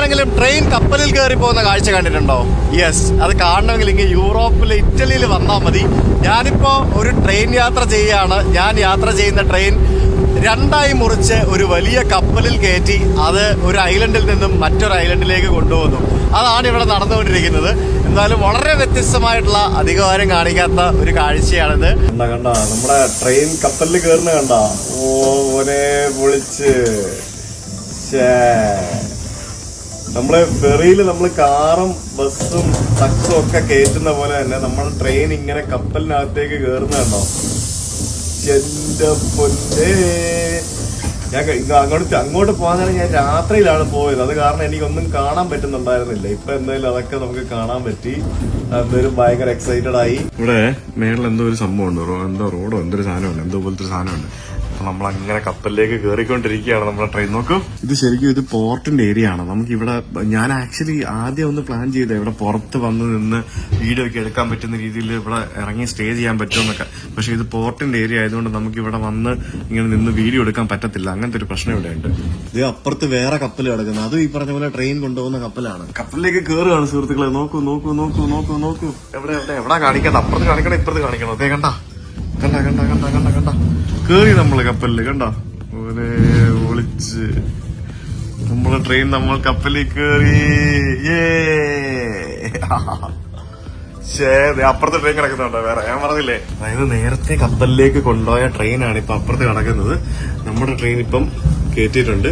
ആരെങ്കിലും ട്രെയിൻ കപ്പലിൽ കയറി പോകുന്ന കാഴ്ച കണ്ടിട്ടുണ്ടോ? യെസ്, അത് കാണണമെങ്കിൽ ഇങ്ങനെ യൂറോപ്പിൽ ഇറ്റലിയിൽ വന്നാൽ മതി. ഞാനിപ്പോൾ ഒരു ട്രെയിൻ യാത്ര ചെയ്യുകയാണ്. ഞാൻ യാത്ര ചെയ്യുന്ന ട്രെയിൻ രണ്ടായി മുറിച്ച് ഒരു വലിയ കപ്പലിൽ കയറ്റി അത് ഒരു ഐലൻഡിൽ നിന്നും മറ്റൊരു ഐലൻഡിലേക്ക് കൊണ്ടുപോകുന്നു. അതാണ് ഇവിടെ നടന്നുകൊണ്ടിരിക്കുന്നത്. എന്നാലും വളരെ വ്യത്യസ്തമായിട്ടുള്ള അധികാരം കാണിക്കാത്ത ഒരു കാഴ്ചയാണിത്. കണ്ട നമ്മുടെ ട്രെയിൻ കപ്പലിൽ കയറുന്ന കണ്ട ഓനെ പൊളിച്ച്. നമ്മളെ ഫെറിയിൽ നമ്മൾ കാറും ബസ്സും ട്രക്സും ഒക്കെ കയറ്റുന്ന പോലെ തന്നെ നമ്മൾ ട്രെയിൻ ഇങ്ങനെ കപ്പലിനകത്തേക്ക് കയറുന്ന കണ്ടോ? എന്റെ പൊന്നേ, ഞാൻ അങ്ങോട്ട് പോകാൻ ഞാൻ രാത്രിയിലാണ് പോയത്. അത് കാരണം എനിക്കൊന്നും കാണാൻ പറ്റുന്നുണ്ടായിരുന്നില്ല. ഇപ്പൊ എന്തായാലും അതൊക്കെ നമുക്ക് കാണാൻ പറ്റി. എന്തായാലും ഭയങ്കര എക്സൈറ്റഡ് ആയി. ഇവിടെ മേളിൽ എന്തോ ഒരു സംഭവം ഉണ്ട്, എന്തോ റോഡോ എന്തൊരു സാധനമുണ്ട്, എന്തോ പോലത്തെ ഒരു സാധനമുണ്ട്. നമ്മൾ അങ്ങനെ കപ്പലിലേക്ക് കയറിക്കൊണ്ടിരിക്കുകയാണ് നമ്മുടെ ട്രെയിൻ. നോക്കൂ, ഇത് ശരിക്കും ഇത് പോർട്ടിന്റെ ഏരിയ ആണ്. നമുക്ക് ഇവിടെ ഞാൻ ആക്ച്വലി ആദ്യം ഒന്ന് പ്ലാൻ ചെയ്തത് ഇവിടെ പുറത്ത് വന്ന് നിന്ന് വീഡിയോ ഒക്കെ എടുക്കാൻ പറ്റുന്ന രീതിയിൽ ഇവിടെ ഇറങ്ങി സ്റ്റേ ചെയ്യാൻ പറ്റുമെന്നൊക്കെ. പക്ഷെ ഇത് പോർട്ടിന്റെ ഏരിയ ആയതുകൊണ്ട് നമുക്ക് ഇവിടെ വന്ന് ഇങ്ങനെ നിന്ന് വീഡിയോ എടുക്കാൻ പറ്റത്തില്ല. അങ്ങനത്തെ ഒരു പ്രശ്നം ഇവിടെ ഉണ്ട്. ഇത് അപ്പുറത്ത് വേറെ കപ്പൽ കിടക്കുന്നത്, അതും ഈ പറഞ്ഞ പോലെ ട്രെയിൻ കൊണ്ടുപോകുന്ന കപ്പലാണ്. കപ്പലിലേക്ക് കയറുകയാണ് സുഹൃത്തുക്കളെ. നോക്കൂ നോക്കൂ നോക്കൂ നോക്കൂ നോക്കൂ, എവിടെ കാണിക്കണം? അപ്പുറത്ത് കാണിക്കണം, ഇപ്പുറത്ത് കാണിക്കണം. അതേ കണ്ട കണ്ട കണ്ട കണ്ട കണ്ട കണ്ട കേറി നമ്മള് കപ്പലില്. കണ്ട ഒരേ ഒളിച്ച് നമ്മള് ട്രെയിൻ നമ്മൾ കപ്പലിൽ കേറി. അപ്പുറത്തെ ട്രെയിൻ കിടക്കുന്നുണ്ടോ വേറെ? ഞാൻ പറഞ്ഞില്ലേ, അതായത് നേരത്തെ കപ്പലിലേക്ക് കൊണ്ടുപോയ ട്രെയിനാണ് ഇപ്പൊ അപ്പുറത്ത് കിടക്കുന്നത്. നമ്മുടെ ട്രെയിൻ ഇപ്പം കേറ്റിയിട്ടുണ്ട്.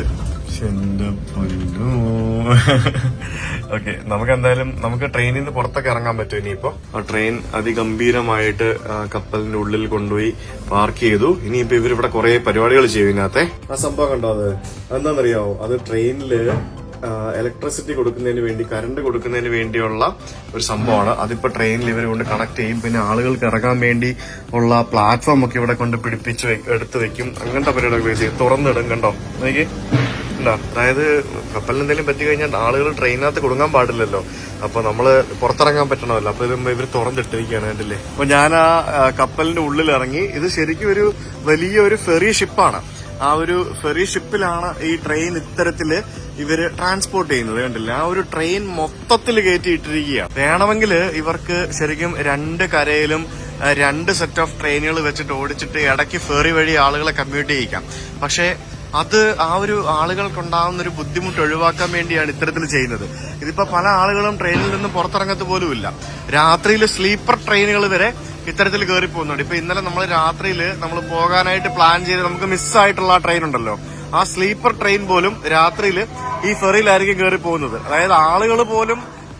ഓക്കെ, നമുക്ക് എന്തായാലും നമുക്ക് ട്രെയിനിൽ നിന്ന് പുറത്തൊക്കെ ഇറങ്ങാൻ പറ്റും. ഇനിയിപ്പോ ആ ട്രെയിൻ അതിഗംഭീരമായിട്ട് കപ്പലിന്റെ ഉള്ളിൽ കൊണ്ടുപോയി പാർക്ക് ചെയ്തു. ഇനിയിപ്പോ ഇവരിവിടെ കുറെ പരിപാടികൾ ചെയ്യും ഇതിനകത്തെ. ആ സംഭവം കണ്ടോ? അത് എന്താണെന്നറിയാവോ? അത് ട്രെയിനില് ഇലക്ട്രിസിറ്റി കൊടുക്കുന്നതിന് വേണ്ടി, കറണ്ട് കൊടുക്കുന്നതിന് വേണ്ടിയുള്ള ഒരു സംഭവമാണ്. അതിപ്പോ ട്രെയിനിൽ ഇവർ കൊണ്ട് കണക്ട് ചെയ്യും. പിന്നെ ആളുകൾക്ക് ഇറങ്ങാൻ വേണ്ടി ഉള്ള പ്ലാറ്റ്ഫോം ഒക്കെ ഇവിടെ കൊണ്ട് പിടിപ്പിച്ച് എടുത്ത് വെക്കും. അങ്ങനത്തെ പരിപാടികളൊക്കെ ചെയ്യും. തുറന്നിടും. കണ്ടോ നോക്കി, അതായത് കപ്പലിന് എന്തെങ്കിലും പറ്റി കഴിഞ്ഞാൽ ആളുകൾ ട്രെയിനകത്ത് കൊടുങ്ങാൻ പാടില്ലല്ലോ. അപ്പൊ നമ്മള് പുറത്തിറങ്ങാൻ പറ്റണമല്ലോ. അപ്പൊ ഇവർ തുറന്നിട്ടിരിക്കുകയാണ്, കണ്ടില്ലേ? അപ്പൊ ഞാൻ ആ കപ്പലിന്റെ ഉള്ളിൽ ഇറങ്ങി. ഇത് ശരിക്കും ഒരു വലിയൊരു ഫെറി ഷിപ്പാണ്. ആ ഒരു ഫെറി ഷിപ്പിലാണ് ഈ ട്രെയിൻ ഇത്തരത്തില് ഇവര് ട്രാൻസ്പോർട്ട് ചെയ്യുന്നത്. കണ്ടില്ലേ? ആ ഒരു ട്രെയിൻ മൊത്തത്തിൽ കയറ്റിയിട്ടിരിക്കുകയാണ്. വേണമെങ്കിൽ ഇവർക്ക് ശരിക്കും രണ്ട് കരയിലും രണ്ട് സെറ്റ് ഓഫ് ട്രെയിനുകൾ വെച്ചിട്ട് ഓടിച്ചിട്ട് ഇടയ്ക്ക് ഫെറി വഴി ആളുകളെ കമ്മ്യൂട്ട് ചെയ്യിക്കാം. പക്ഷേ അത് ആ ഒരു ആളുകൾക്കുണ്ടാകുന്ന ഒരു ബുദ്ധിമുട്ട് ഒഴിവാക്കാൻ വേണ്ടിയാണ് ഇത്തരത്തിൽ ചെയ്യുന്നത്. ഇതിപ്പോ പല ആളുകളും ട്രെയിനിൽ നിന്ന് പുറത്തിറങ്ങത്ത് പോലുമില്ല. രാത്രിയിൽ സ്ലീപ്പർ ട്രെയിനുകൾ വരെ ഇത്തരത്തിൽ കയറി പോകുന്നുണ്ട്. ഇപ്പൊ ഇന്നലെ നമ്മൾ രാത്രിയിൽ നമ്മൾ പോകാനായിട്ട് പ്ലാൻ ചെയ്ത് നമുക്ക് മിസ്സായിട്ടുള്ള ആ ട്രെയിൻ ഉണ്ടല്ലോ, ആ സ്ലീപ്പർ ട്രെയിൻ പോലും രാത്രിയിൽ ഈ ഫെറിയിലായിരിക്കും കയറി പോകുന്നത്. അതായത് ആളുകൾ പോലും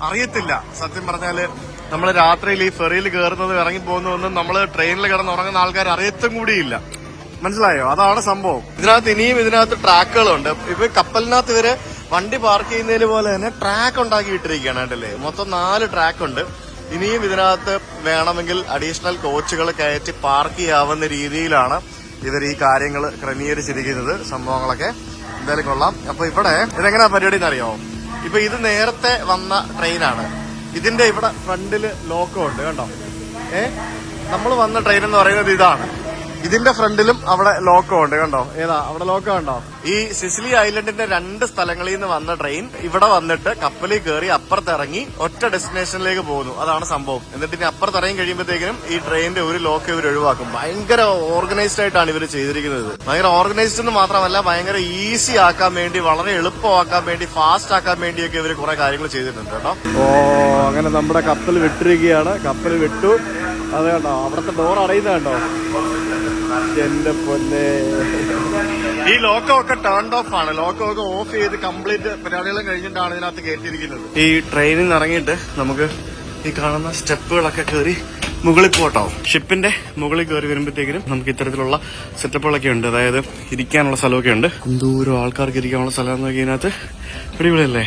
അറിയത്തില്ല സത്യം പറഞ്ഞാല് നമ്മൾ രാത്രിയിൽ ഈ ഫെറിയിൽ കയറുന്നത് ഇറങ്ങി പോകുന്നതൊന്നും നമ്മൾ ട്രെയിനിൽ കിടന്ന് ഉറങ്ങുന്ന ആൾക്കാർ അറിയത്തും കൂടിയില്ല. മനസ്സിലായോ? അതാണ് സംഭവം. ഇതിനകത്ത് ട്രാക്കുകളുണ്ട്. ഇപ്പൊ കപ്പലിനകത്ത് ഇവര് വണ്ടി പാർക്ക് ചെയ്യുന്നതിന് പോലെ തന്നെ ട്രാക്ക് ഉണ്ടാക്കി ഇട്ടിരിക്കുകയാണ്. കണ്ടല്ലേ? മൊത്തം 4 ട്രാക്ക് ഉണ്ട്. ഇനിയും ഇതിനകത്ത് വേണമെങ്കിൽ അഡീഷണൽ കോച്ചുകൾ കയറ്റി പാർക്ക് ചെയ്യാവുന്ന രീതിയിലാണ് ഇവർ ഈ കാര്യങ്ങൾ ക്രമീകരിച്ചിരിക്കുന്നത്. സംഭവങ്ങളൊക്കെ എന്തായാലും കൊള്ളാം. അപ്പൊ ഇവിടെ ഇതെങ്ങനെയാ പരിപാടി എന്നറിയാമോ? ഇപ്പൊ ഇത് നേരത്തെ വന്ന ട്രെയിനാണ്. ഇതിന്റെ ഇവിടെ ഫ്രണ്ടില് ലോക്കോ ഉണ്ട്. കണ്ടോ? നമ്മൾ വന്ന ട്രെയിൻ എന്ന് പറയുന്നത് ഇതാണ്. ഇതിന്റെ ഫ്രണ്ടിലും അവിടെ ലോക്കോ ഉണ്ട്. കണ്ടോ? ഏതാ അവിടെ ലോക്കോ ഉണ്ടോ? ഈ സിസിലി ഐലൻഡിന്റെ 2 സ്ഥലങ്ങളിൽ നിന്ന് വന്ന ട്രെയിൻ ഇവിടെ വന്നിട്ട് കപ്പലിൽ കയറി അപ്പുറത്തിറങ്ങി ഒറ്റ ഡെസ്റ്റിനേഷനിലേക്ക് പോകുന്നു. അതാണ് സംഭവം. എന്നിട്ട് ഇനി അപ്പുറത്തിറങ്ങി കഴിയുമ്പോഴത്തേക്കും ഈ ട്രെയിനിന്റെ ഒരു ലോക്ക് ഇവർ ഒഴിവാക്കും. ഭയങ്കര ഓർഗനൈസ്ഡ് ആയിട്ടാണ് ഇവർ ചെയ്തിരിക്കുന്നത്. ഭയങ്കര ഓർഗനൈസ്ഡ് എന്ന് മാത്രമല്ല, ഭയങ്കര ഈസി ആക്കാൻ വേണ്ടി, വളരെ എളുപ്പമാക്കാൻ വേണ്ടി, ഫാസ്റ്റ് ആക്കാൻ വേണ്ടിയൊക്കെ ഇവർ കുറെ കാര്യങ്ങൾ ചെയ്തിട്ടുണ്ട് കേട്ടോ. ഓ, അങ്ങനെ നമ്മുടെ കപ്പൽ വിട്ടിരിക്കുകയാണ്. കപ്പൽ വിട്ടു. അത് കണ്ടോ? അവിടുത്തെ ഡോർ അടയുന്നത് കണ്ടോ? എന്റെ പൊന്നെ, ഈ ലോക്കോ ഒക്കെ ടേൺഡ് ഓഫ് ആണ്. ലോക്കോ ഒക്കെ ഓഫ് ചെയ്ത് കംപ്ലീറ്റ് പരിപാടികളും കഴിഞ്ഞിട്ടാണ് ഇതിനകത്ത് കയറ്റിയിരിക്കുന്നത്. ഈ ട്രെയിനിൽ നിന്ന് ഇറങ്ങിയിട്ട് നമുക്ക് ഈ കാണുന്ന സ്റ്റെപ്പുകളൊക്കെ കയറി മുകളിൽ പോട്ടോ. ഷിപ്പിന്റെ മുകളിൽ കയറി വരുമ്പോഴത്തേക്കിനും നമുക്ക് ഇത്തരത്തിലുള്ള സെറ്റപ്പുകളൊക്കെ ഉണ്ട്. അതായത് ഇരിക്കാനുള്ള സ്ഥലമൊക്കെ ഉണ്ട്. എന്തോരോ ആൾക്കാർക്ക് ഇരിക്കാനുള്ള സ്ഥലം എന്നൊക്കെ ഇതിനകത്ത് അടിപൊളിയല്ലേ?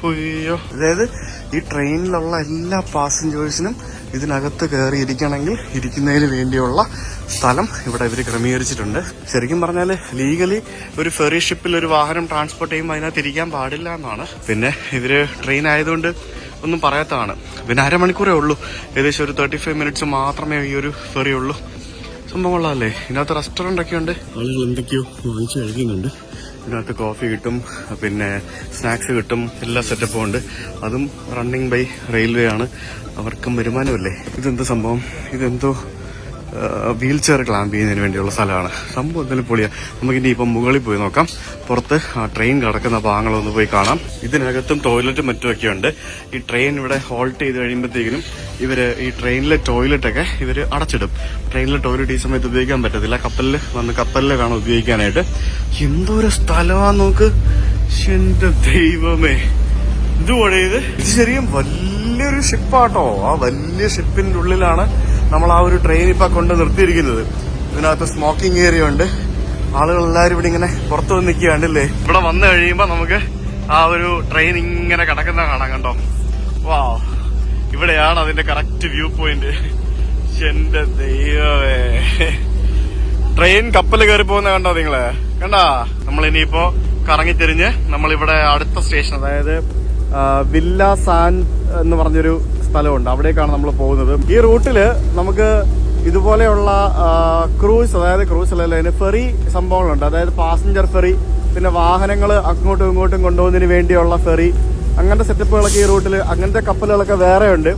അയ്യോ, അതായത് ഈ ട്രെയിനിലുള്ള എല്ലാ പാസഞ്ചേഴ്സിനും ഇതിനകത്ത് കയറി ഇരിക്കണമെങ്കിൽ ഇരിക്കുന്നതിന് വേണ്ടിയുള്ള സ്ഥലം ഇവിടെ ഇവർ ക്രമീകരിച്ചിട്ടുണ്ട്. ശരിക്കും പറഞ്ഞാൽ ലീഗലി ഒരു ഫെറി ഷിപ്പിൽ ഒരു വാഹനം ട്രാൻസ്പോർട്ട് ചെയ്യുമ്പോൾ അതിനകത്ത് ഇരിക്കാൻ പാടില്ല എന്നാണ്. പിന്നെ ഇവര് ട്രെയിൻ ആയതുകൊണ്ട് ഒന്നും പറയാത്തതാണ്. പിന്നെ അരമണിക്കൂറേ ഉള്ളൂ. ഏകദേശം ഒരു 35 മിനിറ്റ്സ് മാത്രമേ ഈ ഒരു ഫെറി ഉള്ളൂ. സംഭവം കൊള്ളാമല്ലേ? ഇതിനകത്ത് റെസ്റ്റോറന്റ് ഒക്കെ ഉണ്ട്. ആളുകൾ എന്തൊക്കെയോ വാങ്ങിച്ചു കഴിക്കുന്നുണ്ട്. ഇതിനകത്ത് കോഫി കിട്ടും, പിന്നെ സ്നാക്സ് കിട്ടും, എല്ലാ സെറ്റപ്പും ഉണ്ട്. അതും റണ്ണിങ് ബൈ റെയിൽവേ ആണ്. അവർക്കും വരുമാനമല്ലേ. ഇതെന്താ സംഭവം? ഇതെന്തോ വീൽ ചെയർ ക്ലാമ്പ് ചെയ്യുന്നതിന് വേണ്ടിയുള്ള സ്ഥലമാണ്. സംഭവം എന്തായാലും പൊളിയാ. നമുക്കിനി ഇപ്പം മുകളിൽ പോയി നോക്കാം. പുറത്ത് ആ ട്രെയിൻ കിടക്കുന്ന ഭാഗങ്ങളൊന്ന് പോയി കാണാം. ഇതിനകത്തും ടോയ്ലറ്റും മറ്റുമൊക്കെ ഉണ്ട്. ഈ ട്രെയിൻ ഇവിടെ ഹോൾട്ട് ചെയ്ത് കഴിയുമ്പോഴത്തേക്കിനും ഇവര് ഈ ട്രെയിനിലെ ടോയ്ലറ്റൊക്കെ ഇവര് അടച്ചിടും. ട്രെയിനിലെ ടോയ്ലറ്റ് ഈ സമയത്ത് ഉപയോഗിക്കാൻ പറ്റത്തില്ല. കപ്പലിൽ വേണം ഉപയോഗിക്കാനായിട്ട്. എന്തോരം സ്ഥലമാന്ന് നോക്ക്. എന്റെ ദൈവമേ, ഇത് ശരിക്കും വലിയൊരു ഷിപ്പാട്ടോ. ആ വലിയ ഷിപ്പിന്റെ ഉള്ളിലാണ് നമ്മൾ ആ ഒരു ട്രെയിൻ ഇപ്പൊ കൊണ്ട് നിർത്തിയിരിക്കുന്നത്. ഇതിനകത്ത് സ്മോക്കിംഗ് ഏരിയ ഉണ്ട്. ആളുകൾ എല്ലാവരും ഇവിടെ ഇങ്ങനെ പുറത്തു വന്ന് നിൽക്കുകയാണ്ടല്ലേ. ഇവിടെ വന്നു കഴിയുമ്പോ നമുക്ക് ആ ഒരു ട്രെയിൻ ഇങ്ങനെ കിടക്കുന്ന കാണാം. കണ്ടോ? വാ, ഇവിടെയാണ് അതിന്റെ കറക്റ്റ് വ്യൂ പോയിന്റ്. എന്റെ ദൈവമേ, ട്രെയിൻ കപ്പൽ കയറി പോകുന്ന കണ്ടോ നിങ്ങള്? കണ്ടാ? നമ്മൾ ഇനിയിപ്പോ കറങ്ങിത്തിരിഞ്ഞ് നമ്മളിവിടെ അടുത്ത സ്റ്റേഷൻ, അതായത് വില്ല സാൻ എന്ന് പറഞ്ഞൊരു സ്ഥലമുണ്ട്, അവിടേക്കാണ് നമ്മൾ പോകുന്നത്. ഈ റൂട്ടില് നമുക്ക് ഇതുപോലെയുള്ള ക്രൂസ്, അതായത് ക്രൂസ് അല്ലല്ലോ, അതിന് ഫെറി സംഭവങ്ങളുണ്ട്. അതായത് പാസഞ്ചർ ഫെറി, പിന്നെ വാഹനങ്ങൾ അങ്ങോട്ടും ഇങ്ങോട്ടും കൊണ്ടുപോകുന്നതിന് വേണ്ടിയുള്ള ഫെറി, അങ്ങനത്തെ സെറ്റപ്പുകളൊക്കെ ഈ റൂട്ടിൽ, അങ്ങനത്തെ കപ്പലുകളൊക്കെ വേറെ ഉണ്ട്.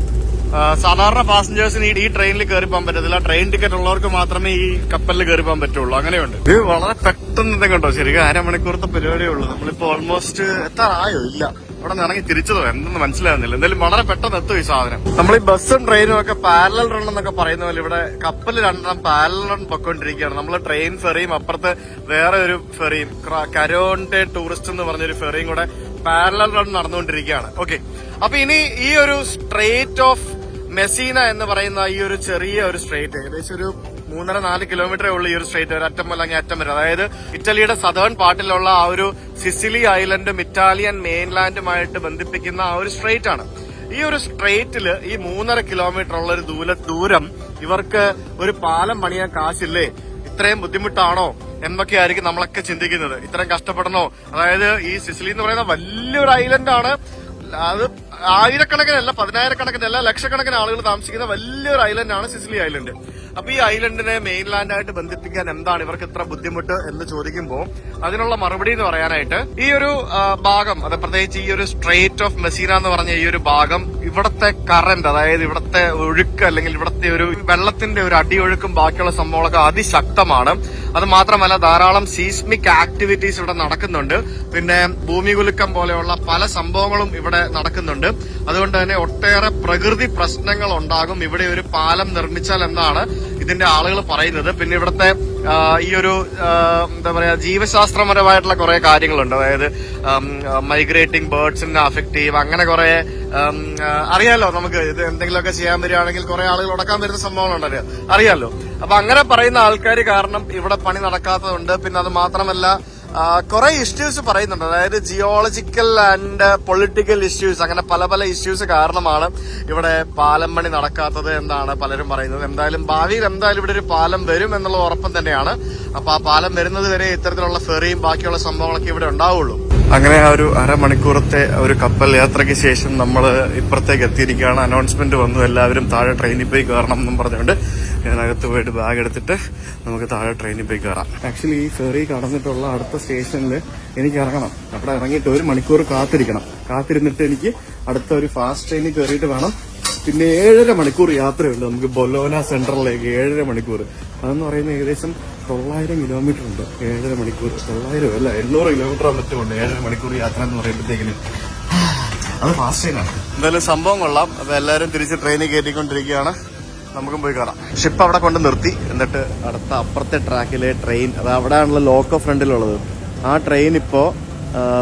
സാധാരണ പാസഞ്ചേഴ്സിന് ഈ ട്രെയിനിൽ കയറി പോകാൻ പറ്റത്തില്ല. ട്രെയിൻ ടിക്കറ്റ് ഉള്ളവർക്ക് മാത്രമേ ഈ കപ്പലിൽ കയറി പോകാൻ പറ്റുള്ളൂ. അങ്ങനെയുണ്ട്. ഇത് വളരെ പെട്ടെന്ന് കണ്ടോ, ശരിക്കും അരമണിക്കൂറത്തെ പരിപാടിയേ ഉള്ളൂ. നമ്മളിപ്പോ ഓൾമോസ്റ്റ് എത്താറായോ? ഇല്ല, ഇവിടെ നിന്ന് ഇറങ്ങി തിരിച്ചതോ എന്തെന്ന് മനസ്സിലാകുന്നില്ല. എന്തായാലും വളരെ പെട്ടെന്ന് എത്തും ഈ സാധനം. നമ്മൾ ഈ ബസ്സും ട്രെയിനും ഒക്കെ പാരലൽ റൺ എന്നൊക്കെ പറയുന്ന പോലെ ഇവിടെ കപ്പൽ രണ്ടെണ്ണം പാരലൽ റൺ പൊക്കോണ്ടിരിക്കുകയാണ്. നമ്മൾ ട്രെയിൻ ഫെറിയും അപ്പുറത്ത് വേറെ ഒരു ഫെറിയും, കരോണ്ടെ ടൂറിസ്റ്റ് എന്ന് പറഞ്ഞൊരു ഫെറിയും കൂടെ പാരലൽ റൺ നടന്നുകൊണ്ടിരിക്കുകയാണ്. ഓക്കെ, അപ്പൊ ഇനി ഈ ഒരു സ്ട്രേറ്റ് ഓഫ് മെസീന എന്ന് പറയുന്ന ഈ ഒരു ചെറിയ ഒരു സ്ട്രേറ്റ്, ഏകദേശം ഒരു 3-4 കിലോമീറ്ററേ ഉള്ളൂ ഈ ഒരു സ്ട്രേറ്റ്, ഒരു അറ്റം അല്ലെങ്കിൽ അറ്റം വരെ. അതായത് ഇറ്റലിയുടെ സദേൺ പാർട്ടിലുള്ള ആ ഒരു സിസിലി ഐലൻഡും ഇറ്റാലിയൻ മെയിൻലാൻഡുമായിട്ട് ബന്ധിപ്പിക്കുന്ന ആ ഒരു സ്ട്രേറ്റ് ആണ്. ഈ ഒരു സ്ട്രേറ്റില് ഈ 3.5 കിലോമീറ്റർ ഉള്ള ഒരു ദൂരം ഇവർക്ക് ഒരു പാലം പണിയാൻ കാശില്ലേ? ഇത്രയും ബുദ്ധിമുട്ടാണോ എന്നൊക്കെ ആയിരിക്കും നമ്മളൊക്കെ ചിന്തിക്കുന്നത്. ഇത്രയും കഷ്ടപ്പെടണോ? അതായത് ഈ സിസിലി എന്ന് പറയുന്ന വലിയൊരു ഐലൻഡാണ്. അത് ആയിരക്കണക്കിനല്ല, 10,000-കണക്കിനല്ല, ലക്ഷക്കണക്കിന് ആളുകൾ താമസിക്കുന്ന വലിയൊരു ഐലൻഡാണ് സിസിലി ഐലൻഡ്. അപ്പൊ ഈ ഐലൻഡിനെ മെയിൻലാൻഡായിട്ട് ബന്ധിപ്പിക്കാൻ എന്താണ് ഇവർക്ക് ഇത്ര ബുദ്ധിമുട്ട് എന്ന് ചോദിക്കുമ്പോൾ അതിനുള്ള മറുപടി എന്ന് പറയാനായിട്ട് ഈ ഒരു ഭാഗം, അത് പ്രത്യേകിച്ച് ഈ ഒരു സ്ട്രേറ്റ് ഓഫ് മെസീന എന്ന് പറഞ്ഞ ഈ ഒരു ഭാഗം, ഇവിടത്തെ കറന്റ്, അതായത് ഇവിടത്തെ ഒഴുക്ക് അല്ലെങ്കിൽ ഇവിടത്തെ ഒരു വെള്ളത്തിന്റെ ഒരു അടിയൊഴുക്കും ബാക്കിയുള്ള സംഭവങ്ങളൊക്കെ അതിശക്തമാണ്. അത് മാത്രമല്ല ധാരാളം സീസ്മിക് ആക്ടിവിറ്റീസ് ഇവിടെ നടക്കുന്നുണ്ട്. പിന്നെ ഭൂമികുലുക്കം പോലെയുള്ള പല സംഭവങ്ങളും ഇവിടെ നടക്കുന്നുണ്ട്. അതുകൊണ്ട് തന്നെ ഒട്ടേറെ പ്രകൃതി പ്രശ്നങ്ങൾ ഉണ്ടാകും ഇവിടെ ഒരു പാലം നിർമ്മിച്ചാൽ എന്നാണ് ഇതിന്റെ ആളുകൾ പറയുന്നത്. പിന്നെ ഇവിടുത്തെ ഈ ഒരു എന്താ പറയാ, ജീവശാസ്ത്രപരമായിട്ടുള്ള കുറെ കാര്യങ്ങളുണ്ട്. അതായത് മൈഗ്രേറ്റിംഗ് ബേർഡ്സിനെ അഫക്ട് ചെയ്യും, അങ്ങനെ കുറെ അറിയാലോ. നമുക്ക് ഇത് എന്തെങ്കിലുമൊക്കെ ചെയ്യാൻ വരികയാണെങ്കിൽ കുറെ ആളുകൾ ഉടക്കാൻ വരുന്ന സംഭവങ്ങളുണ്ടല്ലോ, അറിയാലോ. അപ്പൊ അങ്ങനെ പറയുന്ന ആൾക്കാർ കാരണം ഇവിടെ പണി നടക്കാത്തതുണ്ട്. പിന്നെ അത് മാത്രമല്ല കുറെ ഇഷ്യൂസ് പറയുന്നുണ്ട്. അതായത് ജിയോളജിക്കൽ ആൻഡ് പൊളിറ്റിക്കൽ ഇഷ്യൂസ്, അങ്ങനെ പല പല ഇഷ്യൂസ് കാരണമാണ് ഇവിടെ പാലം പണി നടക്കാത്തത് എന്നാണ് പലരും പറയുന്നത്. എന്തായാലും ഭാവിയിൽ എന്തായാലും ഇവിടെ ഒരു പാലം വരും എന്നുള്ള ഉറപ്പം തന്നെയാണ്. അപ്പൊ ആ പാലം വരുന്നത് വരെ ഇത്തരത്തിലുള്ള ഫെറിയും ബാക്കിയുള്ള സംഭവങ്ങളൊക്കെ ഇവിടെ ഉണ്ടാവുള്ളൂ. അങ്ങനെ ആ ഒരു അരമണിക്കൂറത്തെ ഒരു കപ്പൽ യാത്രയ്ക്ക് ശേഷം നമ്മൾ ഇപ്പുറത്തേക്ക് എത്തിയിരിക്കുകയാണ്. അനൗൺസ്മെന്റ് വന്നു, എല്ലാവരും താഴെ ട്രെയിനിൽ പോയി കയറണം എന്നും പറഞ്ഞുകൊണ്ട് ഞാനകത്ത് പോയിട്ട് ബാഗ് എടുത്തിട്ട് നമുക്ക് താഴെ ട്രെയിനിൽ പോയി കയറാം. ആക്ച്വലി ഈ ഫെറി കടന്നിട്ടുള്ള അടുത്ത സ്റ്റേഷനിൽ എനിക്ക് ഇറങ്ങണം. അവിടെ ഇറങ്ങിയിട്ട് 1 മണിക്കൂർ കാത്തിരുന്നിട്ട് എനിക്ക് അടുത്ത ഒരു ഫാസ്റ്റ് ട്രെയിനിൽ കയറിയിട്ട് വേണം. പിന്നെ 7.5 മണിക്കൂർ യാത്രയുണ്ട് നമുക്ക് ബൊലോന സെൻട്രലിലേക്ക്. 7.5 മണിക്കൂർ, അതെന്ന് പറയുന്നത് ഏകദേശം 900 കിലോമീറ്റർ ഉണ്ട്. 7.5 മണിക്കൂർ, 900 അല്ല 800 കിലോമീറ്റർ മറ്റുമുണ്ട് 7.5 മണിക്കൂർ യാത്ര എന്ന് പറയുമ്പോഴത്തേക്കിനും. അത് ഫാസ്റ്റ് ട്രെയിനാണ്. എന്തായാലും സംഭവം കൊള്ളാം. അപ്പൊ എല്ലാവരും തിരിച്ച് ട്രെയിനിൽ കയറ്റിക്കൊണ്ടിരിക്കുകയാണ്. നമുക്കും പോയി കയറാം. ഷിപ്പ് അവിടെ കൊണ്ട് നിർത്തി, എന്നിട്ട് അടുത്ത അപ്പുറത്തെ ട്രാക്കിലെ ട്രെയിൻ, അത് അവിടെയാണല്ലോ ലോക്കോ ഫ്രണ്ടിലുള്ളത്, ആ ട്രെയിൻ ഇപ്പോ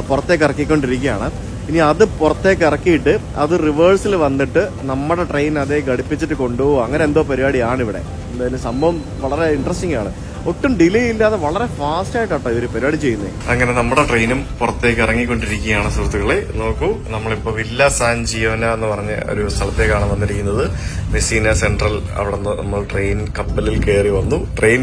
പുറത്തേക്ക് ഇറക്കിക്കൊണ്ടിരിക്കുകയാണ്. ഇനി അത് പുറത്തേക്ക് ഇറക്കിയിട്ട് അത് റിവേഴ്സിൽ വന്നിട്ട് നമ്മുടെ ട്രെയിൻ അതേ ഘടിപ്പിച്ചിട്ട് കൊണ്ടുപോകും. അങ്ങനെ എന്തോ പരിപാടിയാണ് ഇവിടെ. എന്തായാലും സംഭവം വളരെ ഇൻട്രസ്റ്റിംഗ് ആണ്. ഒട്ടും ഡിലേ ഇല്ലാതെ വളരെ ഫാസ്റ്റ് ആയിട്ടാട്ടോ ഇവര് പരിപാടി ചെയ്യുന്നത്. അങ്ങനെ നമ്മുടെ ട്രെയിനും പുറത്തേക്ക് ഇറങ്ങിക്കൊണ്ടിരിക്കുകയാണ് സുഹൃത്തുക്കളെ. നോക്കൂ, നമ്മളിപ്പോ വില്ല സാൻ ജിയോന എന്ന് പറഞ്ഞ ഒരു സ്ഥലത്തേക്കാണ് വന്നിരിക്കുന്നത്. Messina central. അവിടെ നിന്ന് നമ്മൾ കപ്പലിൽ കയറി വന്നു.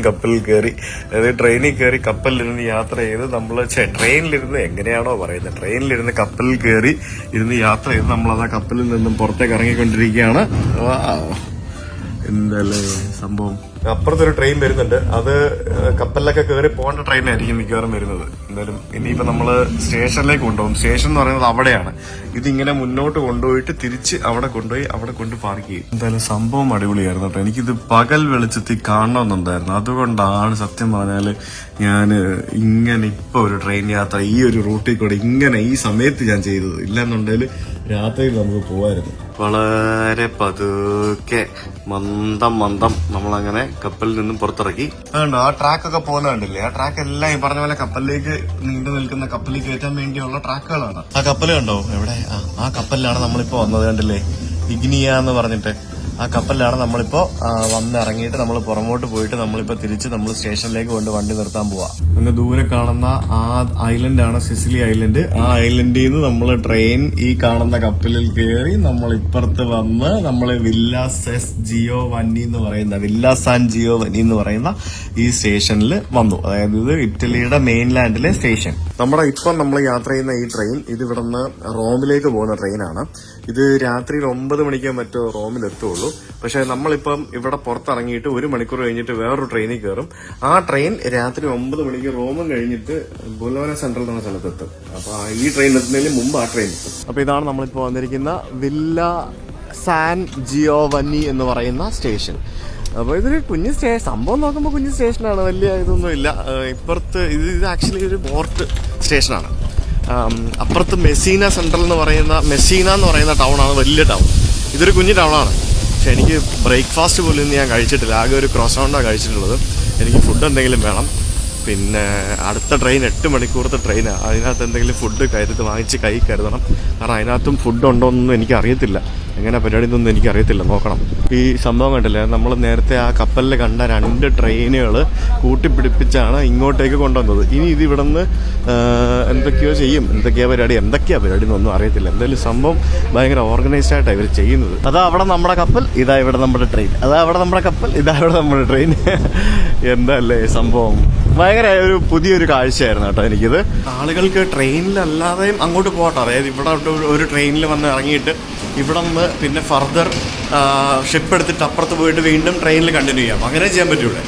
കപ്പലിൽ കയറി, അതായത് ട്രെയിനിൽ കയറി കപ്പലിലിരുന്ന് യാത്ര ചെയ്ത് നമ്മൾ ട്രെയിനിലിരുന്ന് എങ്ങനെയാണോ പറയുന്നത്, ട്രെയിനിലിരുന്ന് കപ്പലിൽ കയറി ഇരുന്ന് യാത്ര ചെയ്ത് നമ്മളത് ആ കപ്പലിൽ നിന്നും പുറത്തേക്ക് ഇറങ്ങിക്കൊണ്ടിരിക്കുകയാണ്. എന്തല്ലേ സംഭവം. അപ്പുറത്തൊരു ട്രെയിൻ വരുന്നുണ്ട്. അത് കപ്പലിലൊക്കെ കയറി പോകേണ്ട ട്രെയിനായിരിക്കും മിക്കവാറും വരുന്നത്. എന്തായാലും ഇനിയിപ്പോ നമ്മള് സ്റ്റേഷനിലേക്ക് കൊണ്ടുപോകും. സ്റ്റേഷൻ എന്ന് പറയുന്നത് അവിടെയാണ്. ഇതിങ്ങനെ മുന്നോട്ട് കൊണ്ടുപോയിട്ട് തിരിച്ച് അവിടെ കൊണ്ടുപോയി അവിടെ കൊണ്ട് പാർക്ക് ചെയ്യും. എന്തായാലും സംഭവം അടിപൊളിയായിരുന്നു കേട്ടോ. എനിക്കിത് പകൽ വെളിച്ചത്തിൽ കാണണമെന്നുണ്ടായിരുന്നു. അതുകൊണ്ടാണ് സത്യം പറഞ്ഞാല് ഞാൻ ഇങ്ങനെ ഇപ്പൊ ഒരു ട്രെയിൻ യാത്ര ഈ ഒരു റൂട്ടിൽ കൂടെ ഇങ്ങനെ ഈ സമയത്ത് ഞാൻ ചെയ്തത്. ഇല്ലെന്നുണ്ടെങ്കിൽ രാത്രിയിൽ നമുക്ക് പോവായിരുന്നു. വളരെ പതുക്കെ മന്ദം നമ്മളങ്ങനെ കപ്പലിൽ നിന്നും പുറത്തിറക്കി. അതുകൊണ്ട് ആ ട്രാക്കൊക്കെ പോകുന്ന കണ്ടില്ലേ? ആ ട്രാക്ക് എല്ലാം ഈ പറഞ്ഞ പോലെ കപ്പലിലേക്ക് നീണ്ടു നിൽക്കുന്ന കപ്പലിൽ കയറ്റാൻ വേണ്ടിയുള്ള ട്രാക്കുകളാണ്. ആ കപ്പൽ കണ്ടോ എവിടെ? ആ കപ്പലിലാണ് നമ്മളിപ്പോ വന്നത്. കണ്ടില്ലേ? ഇഗ്നിയ എന്ന് പറഞ്ഞിട്ട് ആ കപ്പലിലാണ് നമ്മളിപ്പോ വന്നിറങ്ങിയിട്ട് നമ്മൾ പുറമോട്ട് പോയിട്ട് നമ്മളിപ്പോ തിരിച്ച് നമ്മൾ സ്റ്റേഷനിലേക്ക് കൊണ്ട് വണ്ടി നിർത്താൻ പോവാ. അങ്ങ് ദൂരെ കാണുന്ന ആ ഐലൻഡാണ് സിസിലി ഐലൻഡ്. ആ ഐലൻഡിൽ നിന്ന് നമ്മൾ ട്രെയിൻ ഈ കാണുന്ന കപ്പലിൽ കയറി നമ്മൾ ഇപ്പുറത്ത് വന്ന് നമ്മൾ വില്ല സാൻ ജിയോവനി എന്ന് പറയുന്ന ഈ സ്റ്റേഷനിൽ വന്നു. അതായത് ഇത് ഇറ്റലിയുടെ മെയിൻലാൻഡിലെ സ്റ്റേഷൻ. ഇപ്പം നമ്മൾ യാത്ര ചെയ്യുന്ന ഈ ട്രെയിൻ ഇത് ഇവിടുന്ന് റോമിലേക്ക് പോകുന്ന ട്രെയിനാണ്. ഇത് രാത്രിയിൽ 9 മണിക്കോ മറ്റോ റോമിൽ എത്തുള്ളൂ. പക്ഷെ നമ്മളിപ്പം ഇവിടെ പുറത്തിറങ്ങിയിട്ട് 1 മണിക്കൂർ കഴിഞ്ഞിട്ട് വേറൊരു ട്രെയിനിൽ കയറും. ആ ട്രെയിൻ രാത്രി 9 മണിക്ക് റോമും കഴിഞ്ഞിട്ട് ബൊലോന സെൻട്രൽ എന്ന സ്ഥലത്തെത്തും. അപ്പൊ ഈ ട്രെയിൻ എത്തുന്നതിന് മുമ്പ് ആ ട്രെയിൻ എത്തും. അപ്പൊ ഇതാണ് നമ്മളിപ്പോ വന്നിരിക്കുന്ന വില്ല സാൻ ജിയോവനി എന്ന് പറയുന്ന സ്റ്റേഷൻ. അപ്പോൾ ഇതൊരു കുഞ്ഞ് സംഭവം നോക്കുമ്പോൾ കുഞ്ഞ് സ്റ്റേഷനാണ്, വലിയ ഇതൊന്നും ഇല്ല. ഇപ്പുറത്ത് ഇത് ആക്ച്വലി ഒരു പോർട്ട് സ്റ്റേഷനാണ്. അപ്പുറത്ത് മെസ്സീന എന്ന് പറയുന്ന ടൗണാണ്, വലിയ ടൗൺ. ഇതൊരു കുഞ്ഞു ടൗണാണ്. പക്ഷെ എനിക്ക് ബ്രേക്ക്ഫാസ്റ്റ് പോലും ഇന്ന് ഞാൻ കഴിച്ചിട്ടില്ല. ആകെ ഒരു ക്രോസോണ്ടാണ് കഴിച്ചിട്ടുള്ളത്. എനിക്ക് ഫുഡ് എന്തെങ്കിലും വേണം. പിന്നെ അടുത്ത ട്രെയിൻ 8 മണിക്കൂറത്തെ ട്രെയിനാണ്. അതിനകത്ത് എന്തെങ്കിലും ഫുഡ് വാങ്ങിച്ച് കൈ കരുതണം. കാരണം അതിനകത്തും ഫുഡ് ഉണ്ടോ എന്നൊന്നും എനിക്കറിയത്തില്ല. എങ്ങനെ പരിപാടി എന്നൊന്നും എനിക്കറിയത്തില്ല. നോക്കണം. ഈ സംഭവം കണ്ടില്ലേ? നമ്മൾ നേരത്തെ ആ കപ്പലിൽ കണ്ട 2 ട്രെയിനുകൾ കൂട്ടിപ്പിടിപ്പിച്ചാണ് ഇങ്ങോട്ടേക്ക് കൊണ്ടുവന്നത്. ഇനി ഇത് ഇവിടെ നിന്ന് എന്തൊക്കെയാ പരിപാടി എന്നൊന്നും അറിയത്തില്ല. എന്തായാലും സംഭവം ഭയങ്കര ഓർഗനൈസ്ഡ് ആയിട്ടാണ് ഇവർ ചെയ്യുന്നത്. അതാ അവിടെ നമ്മുടെ കപ്പൽ, ഇതാ ഇവിടെ നമ്മുടെ ട്രെയിൻ. അതാ അവിടെ നമ്മുടെ കപ്പൽ, ഇതാ ഇവിടെ നമ്മുടെ ട്രെയിൻ. എന്തല്ലേ സംഭവം! ഭയങ്കര ഒരു പുതിയൊരു കാഴ്ചയായിരുന്നു കേട്ടോ എനിക്കിത്. ആളുകൾക്ക് ട്രെയിനിലല്ലാതെയും അങ്ങോട്ട് പോകട്ടെ. അതായത് ഇവിടെ ഒരു ട്രെയിനിൽ വന്ന് ഇറങ്ങിയിട്ട് ഇവിടെ നിന്ന് പിന്നെ ഫർദർ ഷിപ്പ് എടുത്തിട്ട് അപ്പുറത്ത് പോയിട്ട് വീണ്ടും ട്രെയിനിൽ കണ്ടിന്യൂ ചെയ്യാം. അങ്ങനെ ചെയ്യാൻ പറ്റൂടെ?